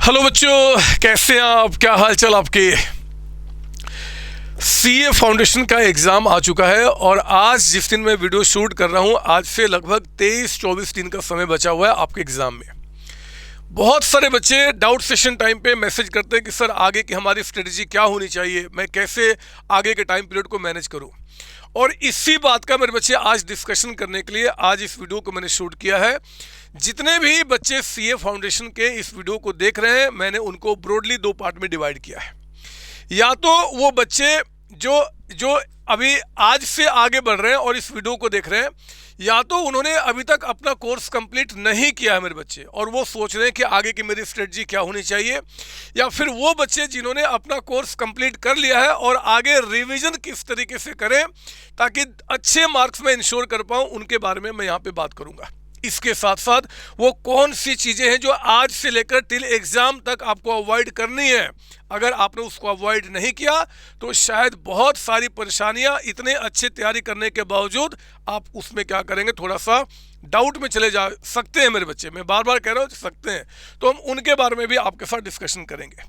Hello बच्चों, कैसे हैं आप? क्या हाल चाल आपके? सीए फाउंडेशन का एग्ज़ाम आ चुका है और आज जिस दिन मैं वीडियो शूट कर रहा हूं, आज से लगभग 23-24 दिन का समय बचा हुआ है आपके एग्ज़ाम में। बहुत सारे बच्चे डाउट सेशन टाइम पे मैसेज करते हैं कि सर आगे की हमारी स्ट्रेटजी क्या होनी चाहिए, मैं कैसे आगे के टाइम पीरियड को मैनेज करूं। और इसी बात का मेरे बच्चे आज डिस्कशन करने के लिए आज इस वीडियो को मैंने शूट किया है। जितने भी बच्चे सीए फाउंडेशन के इस वीडियो को देख रहे हैं, मैंने उनको ब्रॉडली 2 पार्ट में डिवाइड किया है। या तो वो बच्चे जो जो अभी आज से आगे बढ़ रहे हैं और इस वीडियो को देख रहे हैं, या तो उन्होंने अभी तक अपना कोर्स कंप्लीट नहीं किया है मेरे बच्चे, और वो सोच रहे हैं कि आगे की मेरी स्ट्रेटजी क्या होनी चाहिए, या फिर वो बच्चे जिन्होंने अपना कोर्स कंप्लीट कर लिया है और आगे रिवीजन किस तरीके से करें ताकि अच्छे मार्क्स में इंश्योर कर पाऊँ, उनके बारे में मैं यहाँ पे बात करूँगा। इसके साथ साथ वो कौन सी चीज़ें हैं जो आज से लेकर टिल एग्ज़ाम तक आपको अवॉइड करनी है। अगर आपने उसको अवॉइड नहीं किया तो शायद बहुत सारी परेशानियां, इतने अच्छे तैयारी करने के बावजूद आप उसमें क्या करेंगे, थोड़ा सा डाउट में चले जा सकते हैं मेरे बच्चे। मैं बार बार कह रहा हूँ सकते हैं, तो हम उनके बारे में भी आपके साथ डिस्कशन करेंगे।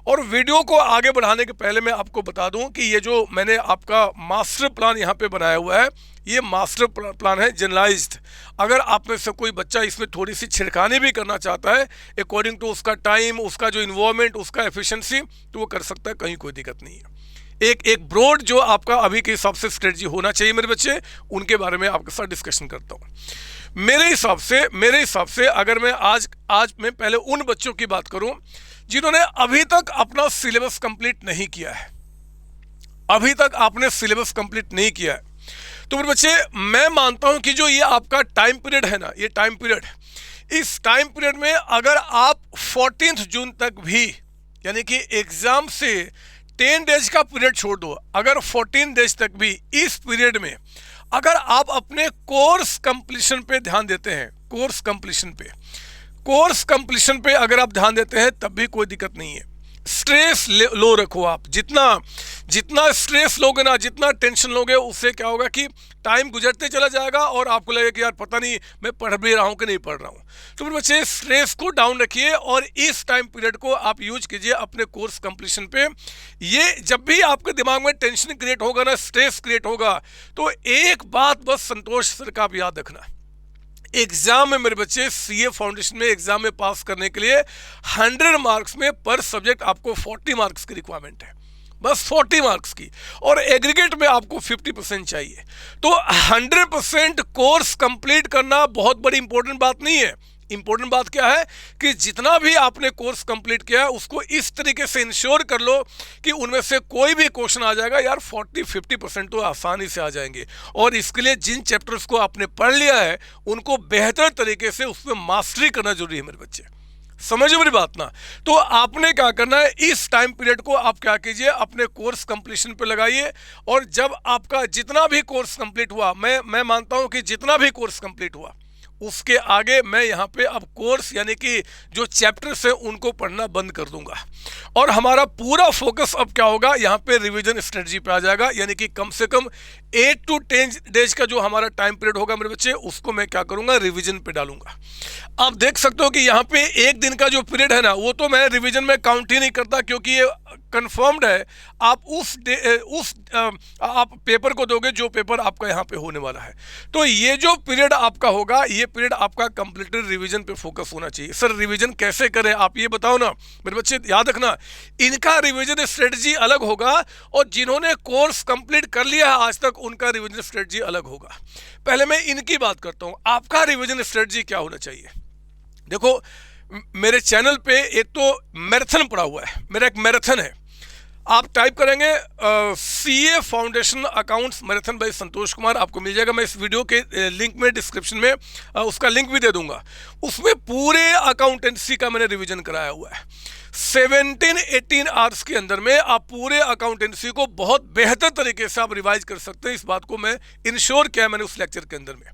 और वीडियो को आगे बढ़ाने के पहले मैं आपको बता दूं कि ये जो मैंने आपका मास्टर प्लान यहाँ पे बनाया हुआ है, ये मास्टर प्लान है जनरलाइज्ड। अगर आप में से कोई बच्चा इसमें थोड़ी सी छिड़खानी भी करना चाहता है अकॉर्डिंग टू उसका टाइम, उसका जो इन्वॉल्वमेंट, उसका एफिशिएंसी, तो वो कर सकता है, कहीं कोई दिक्कत नहीं है। एक ब्रॉड जो आपका अभी के हिसाब से स्ट्रेटजी होना चाहिए मेरे बच्चे, उनके बारे में आपके साथ डिस्कशन करता हूँ। मेरे हिसाब से अगर मैं आज मैं पहले उन बच्चों की बात करूं जिन्होंने अभी तक अपना सिलेबस कंप्लीट नहीं किया है, अभी तक आपने सिलेबस कंप्लीट नहीं किया है, तो मेरे बच्चे मैं मानता हूं कि जो ये आपका टाइम पीरियड है ना, ये टाइम पीरियड, इस टाइम पीरियड में अगर आप 14 जून तक भी, यानी कि एग्जाम से 10 डेज का पीरियड छोड़ दो, अगर 14 डेज तक भी इस पीरियड में अगर आप अपने कोर्स कंप्लीशन पे ध्यान देते हैं, कोर्स कंप्लीशन पे अगर आप ध्यान देते हैं, तब भी कोई दिक्कत नहीं है। स्ट्रेस लो रखो आप, जितना स्ट्रेस लोगे ना, जितना टेंशन लोगे, उससे क्या होगा कि टाइम गुजरते चला जाएगा और आपको लगेगा कि यार पता नहीं मैं पढ़ भी रहा हूँ कि नहीं पढ़ रहा हूँ। तो मेरे बच्चे स्ट्रेस को डाउन रखिए और इस टाइम पीरियड को आप यूज कीजिए अपने कोर्स कंप्लीशन पे। ये जब भी आपके दिमाग में टेंशन क्रिएट होगा ना, स्ट्रेस क्रिएट होगा, तो एक बात बस संतोष सर का आप याद रखना, एग्जाम में मेरे बच्चे सीए फाउंडेशन में एग्जाम में पास करने के लिए 100 मार्क्स में पर सब्जेक्ट आपको 40 मार्क्स की रिक्वायरमेंट है, बस 40 मार्क्स की, और एग्रीगेट में आपको 50% चाहिए। तो 100% कोर्स कंप्लीट करना बहुत बड़ी इंपॉर्टेंट बात नहीं है। इंपॉर्टेंट बात क्या है कि जितना भी आपने कोर्स कंप्लीट किया है उसको इस तरीके से इंश्योर कर लो कि उनमें से कोई भी क्वेश्चन आ जाएगा यार, 40-50% तो आसानी से आ जाएंगे। और इसके लिए जिन चैप्टर्स को आपने पढ़ लिया है उनको बेहतर तरीके से उसमें मास्टरी करना जरूरी है मेरे बच्चे, समझो मेरी बात ना। तो आपने क्या करना है, इस टाइम पीरियड को आप क्या कीजिए, अपने कोर्स कंप्लीशन पे लगाइए। और जब आपका जितना भी कोर्स कंप्लीट हुआ, मैं मानता हूं कि जितना भी कोर्स कंप्लीट हुआ, उसके आगे मैं यहाँ पे अब कोर्स यानी कि जो चैप्टर्स हैं उनको पढ़ना बंद कर दूंगा, और हमारा पूरा फोकस अब क्या होगा, यहाँ पे रिवीजन स्ट्रेटजी पे आ जाएगा। यानी कि कम से कम 8 to 10 डेज का जो हमारा टाइम पीरियड होगा मेरे बच्चे, उसको मैं क्या करूँगा, रिवीजन पे डालूंगा। आप देख सकते हो कि यहाँ पे एक दिन का जो पीरियड है ना, वो तो मैं रिवीजन में काउंट ही नहीं करता, क्योंकि ये कंफर्म्ड है। आप आप पेपर को दोगे जो पेपर आपका यहाँ पे होने वाला है, तो ये जो पीरियड आपका होगा, ये पीरियड आपका कंप्लीटली रिवीजन पे फोकस होना चाहिए। सर रिवीजन कैसे करें, आप ये बताओ ना मेरे बच्चे। याद रखना, इनका रिवीजन स्ट्रेटजी अलग होगा, और जिन्होंने कोर्स कंप्लीट कर लिया है आज तक, उनका रिवीजन स्ट्रेटजी अलग होगा। पहले मैं इनकी बात करता हूँ, आपका रिवीजन स्ट्रेटजी क्या होना चाहिए। देखो मेरे चैनल पे एक तो मैराथन पड़ा हुआ है, मेरा एक मैराथन है, आप टाइप करेंगे CA foundation accounts marathon by Santosh Kumar, आपको मिल जाएगा। मैं इस वीडियो के लिंक में, डिस्क्रिप्शन में उसका लिंक भी दे दूंगा। उसमें पूरे अकाउंटेंसी का मैंने रिवीजन कराया हुआ है। 17-18 आवर्स के अंदर में आप पूरे अकाउंटेंसी को बहुत बेहतर तरीके से आप रिवाइज कर सकते हैं। इस बात को मैं इंश्योर किया मैंने उस लेक्चर के अंदर में,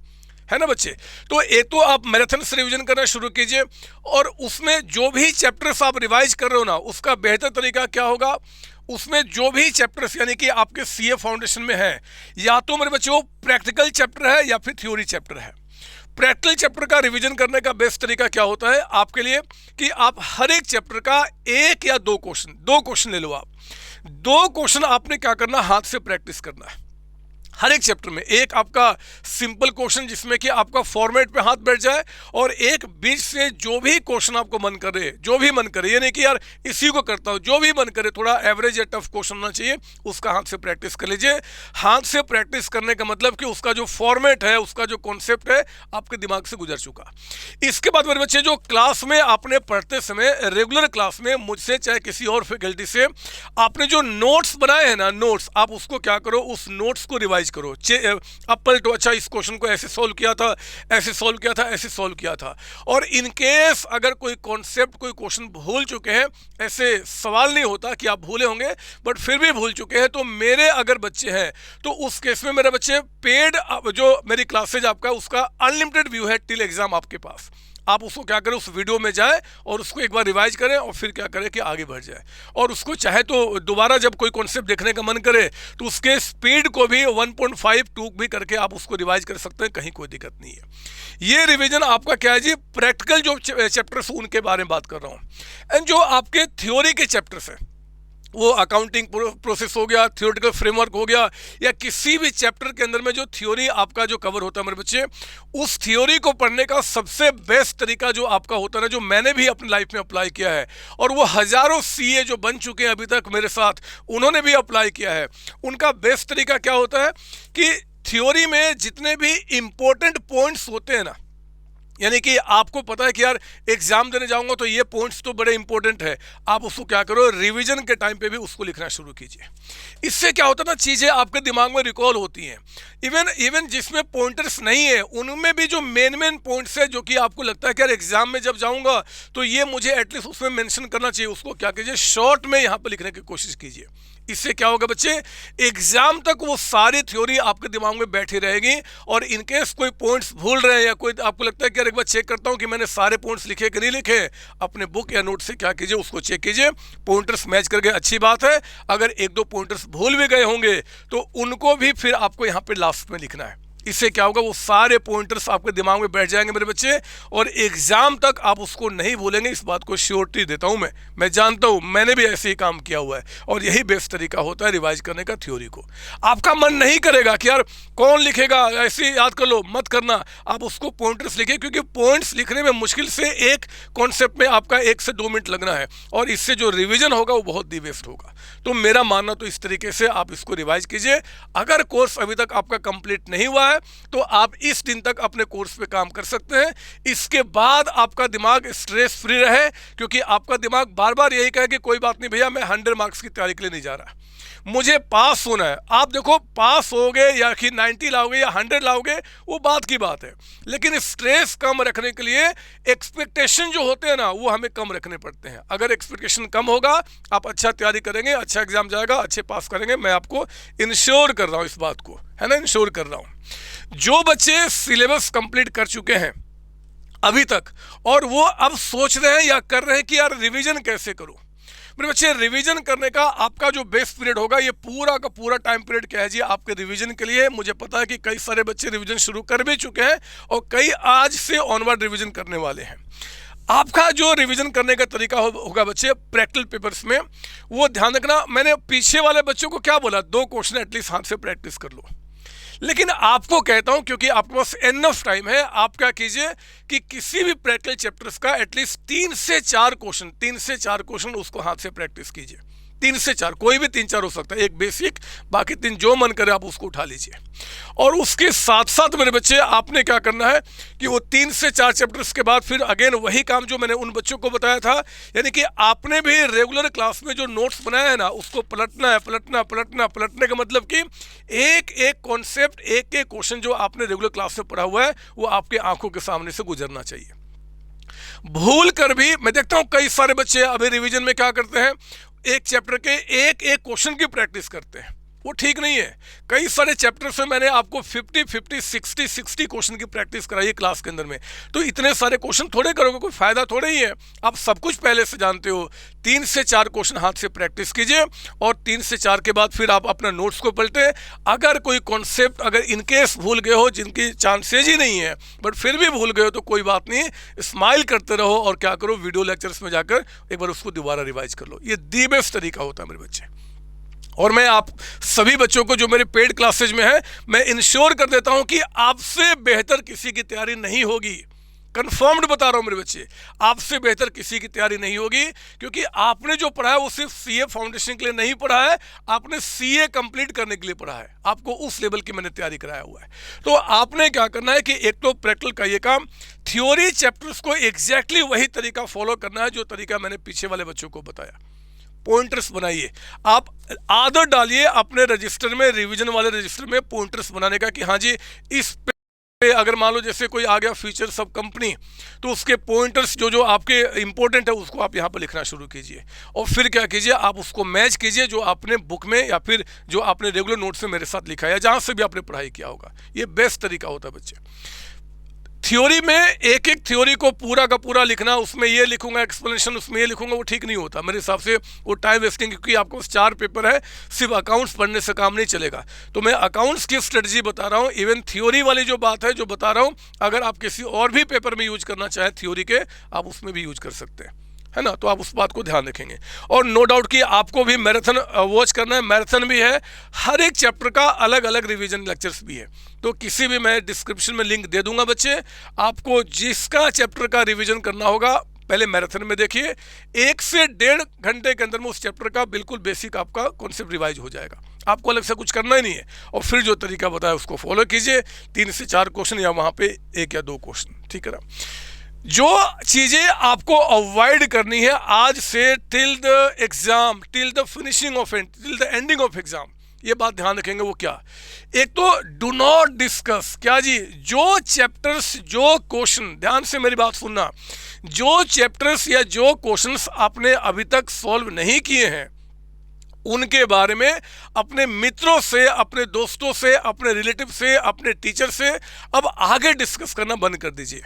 है ना बच्चे। तो एक तो आप मैराथन से रिवीजन करना शुरू कीजिए, और उसमें जो भी चैप्टर्स आप रिवाइज कर रहे हो ना, उसका बेहतर तरीका क्या होगा, उसमें जो भी चैप्टर्स यानी कि आपके सीए फाउंडेशन में है, या तो मेरे बच्चों प्रैक्टिकल चैप्टर है या फिर थ्योरी चैप्टर है। प्रैक्टिकल चैप्टर का रिवीजन करने का बेस्ट तरीका क्या होता है आपके लिए कि आप हर एक चैप्टर का एक या दो क्वेश्चन ले लो। आप दो क्वेश्चन आपने क्या करना, हाथ से प्रैक्टिस करना है। हर एक चैप्टर में एक आपका सिंपल क्वेश्चन जिसमें कि आपका फॉर्मेट पे हाथ बैठ जाए, और एक बीच से जो भी क्वेश्चन आपको मन करे, जो भी मन करे, ये नहीं कि यार इसी को करता हूँ, जो भी मन करे, थोड़ा एवरेज या टफ क्वेश्चन होना चाहिए, उसका हाथ से प्रैक्टिस कर लीजिए। हाथ से प्रैक्टिस करने का मतलब कि उसका जो फॉर्मेट है, उसका जो कॉन्सेप्ट है, आपके दिमाग से गुजर चुका। इसके बाद मेरे बच्चे, जो क्लास में आपने पढ़ते समय, रेगुलर क्लास में मुझसे चाहे किसी और फैकल्टी से आपने जो नोट्स बनाए हैं ना, नोट्स, आप उसको क्या करो, उस नोट्स को रिवाइज करो। अब पलटो, अच्छा इस क्वेश्चन को ऐसे सॉल्व किया था, ऐसे सॉल्व किया था, ऐसे सॉल्व किया था। और इन केस अगर कोई कॉन्सेप्ट, कोई क्वेश्चन भूल चुके हैं, ऐसे सवाल नहीं होता कि आप भूले होंगे, बट फिर भी भूल चुके हैं, तो मेरे अगर बच्चे हैं तो उस केस में मेरे बच्चे पेड, जो मेरी क्लासेज आपका उसका अनलिमिटेड व्यू है टिल एग्जाम आपके पास। आप उसको क्या करें, उस वीडियो में जाए और उसको एक बार रिवाइज करें, और फिर क्या करें कि आगे बढ़ जाए। और उसको चाहे तो दोबारा जब कोई कॉन्सेप्ट देखने का मन करे तो उसके स्पीड को भी 1.5 2 भी करके आप उसको रिवाइज कर सकते हैं, कहीं कोई दिक्कत नहीं है। ये रिवीजन आपका क्या है जी, प्रैक्टिकल जो चैप्टर्स उनके बारे में बात कर रहा हूँ। एंड जो आपके थ्योरी के चैप्टर्स हैं, वो अकाउंटिंग प्रोसेस हो गया, थियोरेटिकल फ्रेमवर्क हो गया, या किसी भी चैप्टर के अंदर में जो थ्योरी आपका जो कवर होता है मेरे बच्चे, उस थ्योरी को पढ़ने का सबसे बेस्ट तरीका जो आपका होता है ना, जो मैंने भी अपनी लाइफ में अप्लाई किया है, और वो हज़ारों सीए जो बन चुके हैं अभी तक मेरे साथ, उन्होंने भी अप्लाई किया है, उनका बेस्ट तरीका क्या होता है कि थ्योरी में जितने भी इंपॉर्टेंट पॉइंट्स होते हैं ना, यानी कि आपको पता है कि यार एग्जाम देने जाऊंगा तो ये पॉइंट्स तो बड़े इंपॉर्टेंट है, आप उसको क्या करो, रिवीजन के टाइम पे भी उसको लिखना शुरू कीजिए। इससे क्या होता है ना, चीज़ें आपके दिमाग में रिकॉल होती हैं। इवन जिसमें पॉइंटर्स नहीं है, उनमें भी जो मेन पॉइंट्स है, जो कि आपको लगता है कि यार एग्जाम में जब जाऊंगा तो ये मुझे एटलीस्ट उसमें मेंशन करना चाहिए, उसको क्या कीजिए, शॉर्ट में यहाँ पर लिखने की कोशिश कीजिए। इससे क्या होगा बच्चे, एग्जाम तक वो सारी थ्योरी आपके दिमाग में बैठी रहेगी, और इनकेस कोई पॉइंट्स भूल रहे हैं, या कोई आपको लगता है कि यार एक बार चेक करता हूँ कि मैंने सारे पॉइंट्स लिखे कि नहीं लिखे, अपने बुक या नोट से क्या कीजिए, उसको चेक कीजिए, पॉइंटर्स मैच करके अच्छी बात है। अगर एक दो पॉइंटर्स भूल भी गए होंगे तो उनको भी फिर आपको यहाँ पे लास्ट में लिखना है। इससे क्या होगा, वो सारे पॉइंटर्स आपके दिमाग में बैठ जाएंगे मेरे बच्चे, और एग्जाम तक आप उसको नहीं भूलेंगे, इस बात को श्योरिटी देता हूं मैं जानता हूं, मैंने भी ऐसे ही काम किया हुआ है, और यही बेस्ट तरीका होता है रिवाइज करने का थ्योरी को। आपका मन नहीं करेगा कि यार कौन लिखेगा, ऐसे ही याद कर लो, मत करना, आप उसको पॉइंटर्स लिखिए, क्योंकि पॉइंट्स लिखने में मुश्किल से एक कॉन्सेप्ट में आपका 1 से 2 मिनट लगना है, और इससे जो रिविजन होगा वो बहुत दी बेस्ट होगा। तो मेरा मानना तो इस तरीके से आप इसको रिवाइज कीजिए। अगर कोर्स अभी तक आपका कंप्लीट नहीं हुआ है तो आप इस दिन तक अपने कोर्स पे काम कर सकते हैं। इसके बाद आपका दिमाग स्ट्रेस फ्री रहे, क्योंकि आपका दिमाग बार बार यही कहे कि कोई बात नहीं भैया, मैं 100 मार्क्स की तैयारी के लिए नहीं जा रहा, मुझे पास होना है। आप देखो, पास होगे या कि 90 लाओगे या 100 लाओगे, वो बात की बात है, लेकिन स्ट्रेस कम रखने के लिए एक्सपेक्टेशन जो होते हैं ना, वो हमें कम रखने पड़ते हैं। अगर एक्सपेक्टेशन कम होगा, आप अच्छा तैयारी करेंगे, अच्छा एग्जाम जाएगा, अच्छे पास करेंगे, मैं आपको इंश्योर कर रहा हूँ इस बात को, है ना, इंश्योर कर रहा हूँ। जो बच्चे सिलेबस कंप्लीट कर चुके हैं अभी तक, और वो अब सोच रहे हैं या कर रहे हैं कि यार रिवीजन कैसे करूं, मेरे बच्चे, रिवीजन करने का आपका जो बेस्ट पीरियड होगा, ये पूरा का पूरा टाइम पीरियड क्या है जी, आपके रिवीजन के लिए। मुझे पता है कि कई सारे बच्चे रिवीजन शुरू कर भी चुके हैं, और कई आज से ऑनवर्ड रिवीजन करने वाले हैं। आपका जो रिवीजन करने का तरीका होगा बच्चे, प्रैक्टिकल पेपर्स में, वो ध्यान रखना, मैंने पीछे वाले बच्चों को क्या बोला, 2 क्वेश्चन एटलीस्ट हाथ से प्रैक्टिस कर लो। लेकिन आपको कहता हूं, क्योंकि आपके पास एनफ टाइम है, आप क्या कीजिए कि किसी भी प्रैक्टिकल चैप्टर्स का एटलीस्ट 3 से 4 क्वेश्चन उसको हाथ से प्रैक्टिस कीजिए। 3 से 4, कोई भी 3-4 हो सकता है, एक बेसिक, बाकी 3 जो मन करे आप उसको उठा लीजिए। और उसके साथ साथ मेरे बच्चे, आपने क्या करना है कि वो 3 से 4 चैप्टर्स के बाद फिर अगेन वही काम जो मैंने उन बच्चों को बताया था, यानी कि आपने भी रेगुलर क्लास में जो नोट्स बनाया है ना, उसको पलटना है, पलटने का मतलब कि एक एक कॉन्सेप्ट, एक एक क्वेश्चन जो आपने रेगुलर क्लास में पढ़ा हुआ है, वो आपके आंखों के सामने से गुजरना चाहिए। भूल कर भी मैं देखता हूं कई सारे बच्चे अभी रिवीजन में क्या करते हैं, एक चैप्टर के एक एक क्वेश्चन की प्रैक्टिस करते हैं, वो ठीक नहीं है। कई सारे चैप्टर्स में मैंने आपको 50, 60 क्वेश्चन की प्रैक्टिस कराई है क्लास के अंदर में। तो इतने सारे क्वेश्चन थोड़े करोगे, कोई फायदा थोड़े ही है। आप सब कुछ पहले से जानते हो। 3 से 4 क्वेश्चन हाथ से प्रैक्टिस कीजिए और 3 से 4 के बाद फिर आप अपना नोट्स को पलटे। अगर कोई कॉन्सेप्ट अगर इनकेस भूल गए हो, जिनकी चांसेज ही नहीं है बट फिर भी भूल गए हो, तो कोई बात नहीं, स्माइल करते रहो और क्या करो, वीडियो लेक्चर्स में जाकर एक बार उसको दोबारा रिवाइज कर लो। ये दी बेस्ट तरीका होता है मेरे बच्चे। और मैं आप सभी बच्चों को जो मेरे पेड क्लासेज में है, मैं इंश्योर कर देता हूं कि आपसे बेहतर किसी की तैयारी नहीं होगी। कंफर्म्ड बता रहा हूं मेरे बच्चे, आपसे बेहतर किसी की तैयारी नहीं होगी, क्योंकि आपने जो पढ़ा है वो सिर्फ सीए फाउंडेशन के लिए नहीं पढ़ा है, आपने सीए कंप्लीट करने के लिए पढ़ा है। आपको उस लेवल की मैंने तैयारी कराया हुआ है। तो आपने क्या करना है कि एक तो प्रैक्टिकल का ये काम, थ्योरी चैप्टर्स को एग्जैक्टली वही तरीका फॉलो करना है जो तरीका मैंने पीछे वाले बच्चों को बताया। पॉइंटर्स बनाइए, आप आदत डालिए अपने रजिस्टर में, रिवीजन वाले रजिस्टर में पॉइंटर्स बनाने का कि हाँ जी, इस पे अगर मान लो जैसे कोई आ गया फीचर सब कंपनी, तो उसके पॉइंटर्स जो आपके इंपॉर्टेंट है उसको आप यहाँ पर लिखना शुरू कीजिए। और फिर क्या कीजिए, आप उसको मैच कीजिए जो आपने बुक में या फिर जो आपने रेगुलर नोट्स में मेरे साथ लिखा है, जहाँ से भी आपने पढ़ाई किया होगा। ये बेस्ट तरीका होता है बच्चे। थ्योरी में एक एक थ्योरी को पूरा का पूरा लिखना, उसमें ये लिखूंगा एक्सप्लेनेशन, उसमें ये लिखूंगा, वो ठीक नहीं होता मेरे हिसाब से। वो टाइम वेस्टिंग, क्योंकि आपको 4 पेपर है, सिर्फ अकाउंट्स पढ़ने से काम नहीं चलेगा। तो मैं अकाउंट्स की स्ट्रेटजी बता रहा हूँ। इवन थ्योरी वाली जो बात है जो बता रहा हूँ, अगर आप किसी और भी पेपर में यूज करना चाहें थ्योरी के, आप उसमें भी यूज कर सकते हैं, है ना। तो आप उस बात को ध्यान रखेंगे। और नो डाउट कि आपको भी मैराथन वॉच करना है, मैराथन भी है, हर एक चैप्टर का अलग अलग रिवीजन लेक्चर्स भी है। तो किसी भी मैं डिस्क्रिप्शन में लिंक दे दूंगा बच्चे, आपको जिसका चैप्टर का रिवीजन करना होगा पहले मैराथन में देखिए। 1 से 1.5 घंटे के अंदर में उस चैप्टर का बिल्कुल बेसिक आपका कॉन्सेप्ट रिवाइज हो जाएगा। आपको अलग से कुछ करना ही नहीं है। और फिर जो तरीका बताया उसको फॉलो कीजिए। 3 से 4 क्वेश्चन या वहाँ पे 1 या 2 क्वेश्चन, ठीक है ना। जो चीज़ें आपको अवॉइड करनी है आज से till the exam, till the finishing of till the ending of exam, ये बात ध्यान रखेंगे। वो क्या? एक तो डू नॉट डिस्कस, क्या जी, जो चैप्टर्स, जो क्वेश्चन, ध्यान से मेरी बात सुनना, जो चैप्टर्स या जो क्वेश्चंस आपने अभी तक सॉल्व नहीं किए हैं, उनके बारे में अपने मित्रों से, अपने दोस्तों से, अपने रिलेटिव से, अपने टीचर से अब आगे डिस्कस करना बंद कर दीजिए।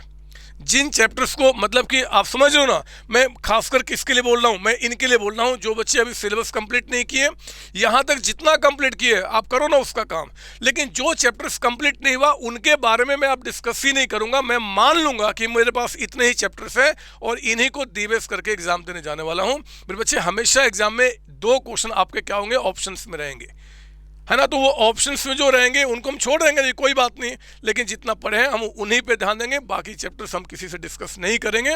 जिन चैप्टर्स को, मतलब कि आप समझ रहे हो ना, मैं खासकर किसके लिए बोल रहा हूँ, मैं इनके लिए बोल रहा हूँ जो बच्चे अभी सिलेबस कंप्लीट नहीं किए। यहाँ तक जितना कंप्लीट किए आप करो ना उसका काम, लेकिन जो चैप्टर्स कंप्लीट नहीं हुआ उनके बारे में मैं अब डिस्कस ही नहीं करूँगा। मैं मान लूँगा कि मेरे पास इतने ही चैप्टर्स हैं और इन्हीं को दी-बेस करके एग्जाम देने जाने वाला हूँ। मेरे बच्चे, हमेशा एग्जाम में 2 क्वेश्चन आपके क्या होंगे, ऑप्शंस में रहेंगे, है ना। तो वो ऑप्शंस में जो रहेंगे उनको हम छोड़ देंगे, नहीं कोई बात नहीं, लेकिन जितना पढ़े हैं हम उन्हीं पे ध्यान देंगे। बाकी चैप्टर्स हम किसी से डिस्कस नहीं करेंगे।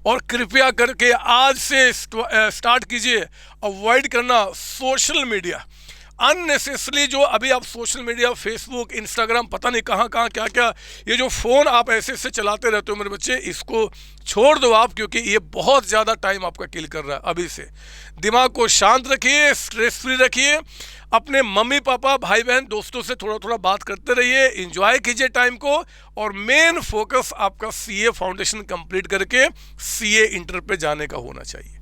और कृपया करके आज से स्टार्ट कीजिए अवॉइड करना सोशल मीडिया। अननेसेसरी जो अभी आप सोशल मीडिया, फेसबुक, इंस्टाग्राम, पता नहीं कहाँ कहाँ क्या क्या, ये जो फ़ोन आप ऐसे ऐसे चलाते रहते हो मेरे बच्चे, इसको छोड़ दो आप, क्योंकि ये बहुत ज़्यादा टाइम आपका किल कर रहा है। अभी से दिमाग को शांत रखिए, स्ट्रेस फ्री रखिए, अपने मम्मी पापा, भाई बहन, दोस्तों से थोड़ा थोड़ा बात करते रहिए, एंजॉय कीजिए टाइम को। और मेन फोकस आपका सीए फाउंडेशन कंप्लीट करके सीए इंटर पे जाने का होना चाहिए।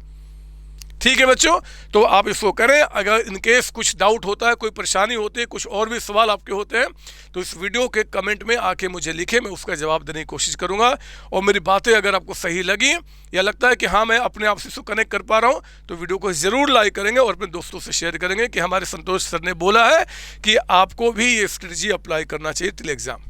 ठीक है बच्चों, तो आप इसको करें। अगर इनकेस कुछ डाउट होता है, कोई परेशानी होती है, कुछ और भी सवाल आपके होते हैं, तो इस वीडियो के कमेंट में आके मुझे लिखें, मैं उसका जवाब देने की कोशिश करूंगा। और मेरी बातें अगर आपको सही लगी या लगता है कि हाँ मैं अपने आप से इसको कनेक्ट कर पा रहा हूँ, तो वीडियो को ज़रूर लाइक करेंगे और अपने दोस्तों से शेयर करेंगे कि हमारे संतोष सर ने बोला है कि आपको भी ये स्ट्रेटजी अप्लाई करना चाहिए टिल एग्जाम।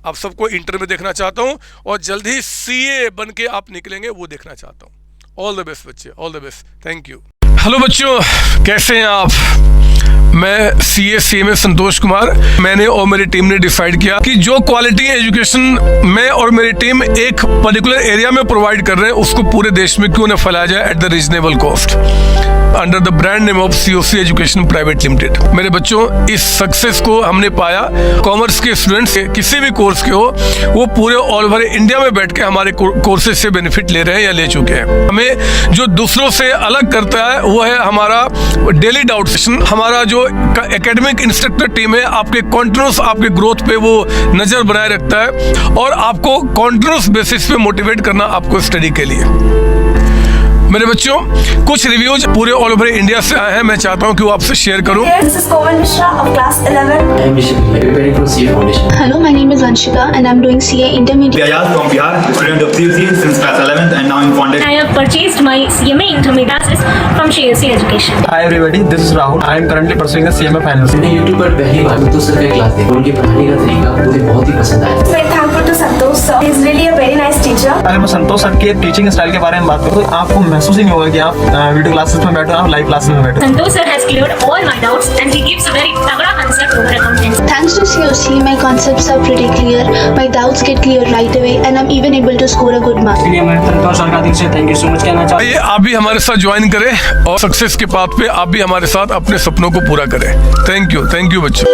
आप सबको इंटर में देखना चाहता हूँ और जल्द ही सीए बन के आप निकलेंगे वो देखना चाहता हूँ। ऑल द बेस्ट बच्चे, all the best, thank you. Hello बच्चों, कैसे हैं आप? मैं CA संतोष कुमार। मैंने और मेरी टीम ने डिसाइड किया कि जो क्वालिटी एजुकेशन मैं और मेरी टीम एक पर्टिकुलर एरिया में प्रोवाइड कर रहे हैं, उसको पूरे देश में क्यों न फैलाया जाए at the reasonable cost, under the brand name of COC education private limited. मेरे बच्चों, इस सक्सेस को हमने पाया, कॉमर्स के स्टूडेंट्स किसी भी कोर्स के हो, वो पूरे ऑल ओवर इंडिया में बैठ के हमारे कोर्सेज से बेनिफिट ले रहे हैं या ले चुके हैं। हमें जो दूसरों से अलग करता है वो है हमारा डेली डाउट सेशन। हमारा जो एकेडमिक इंस्ट्रक्टर टीम है, आपके कॉन्टिन्यूस आपके ग्रोथ पे वो नज़र बनाए रखता है और आपको कॉन्टिन्यूस बेसिस पे मोटिवेट करना आपको स्टडी के लिए। मेरे बच्चों, कुछ रिव्यूज पूरे ऑल ओवर इंडिया से आए हैं, मैं चाहता हूं कि वो आपसे शेयर करूं। This is Komal Mishra of class 11. I am Rishik, preparing for CA Foundation. Hello, my name is Anshika and I'm doing CA Intermediate. Ayaz from Bihar, student of CUC since class 11th and now in Foundation. I have purchased my CMA Intermediate classes from CSC Education. Hi everybody, this is Rahul. I am currently pursuing the CMA Finance. मैंने YouTube पर पहली बार संतोष sir का class देखा, उनके पढ़ाने का तरीका मुझे बहुत ही पसंद आया। Very thankful to Santosh sir. He is really a very nice teacher. अगर मैं संतोष सर के टीचिंग स्टाइल के बारे में बात करूँ तो आपको महसूस ही नहीं होगा कि आप वीडियो क्लासेस में बैठे हो, आप लाइव क्लासेस में बैठे हो। Santosh sir has cleared all my doubts and he gives a very तगड़ा concept over accounting. Thanks to COC, my concepts are pretty clear, my doubts get clear right away and I'm even able to score a good mark. इसलिए मैं संतोष sir का दिल से thank you so much कहना चाहता हूँ। आइए आप भी हमारे साथ ज्वाइन करें और सक्सेस के पाथ पे आप भी हमारे साथ अपने सपनों को पूरा करें। थैंक यू बच्चों।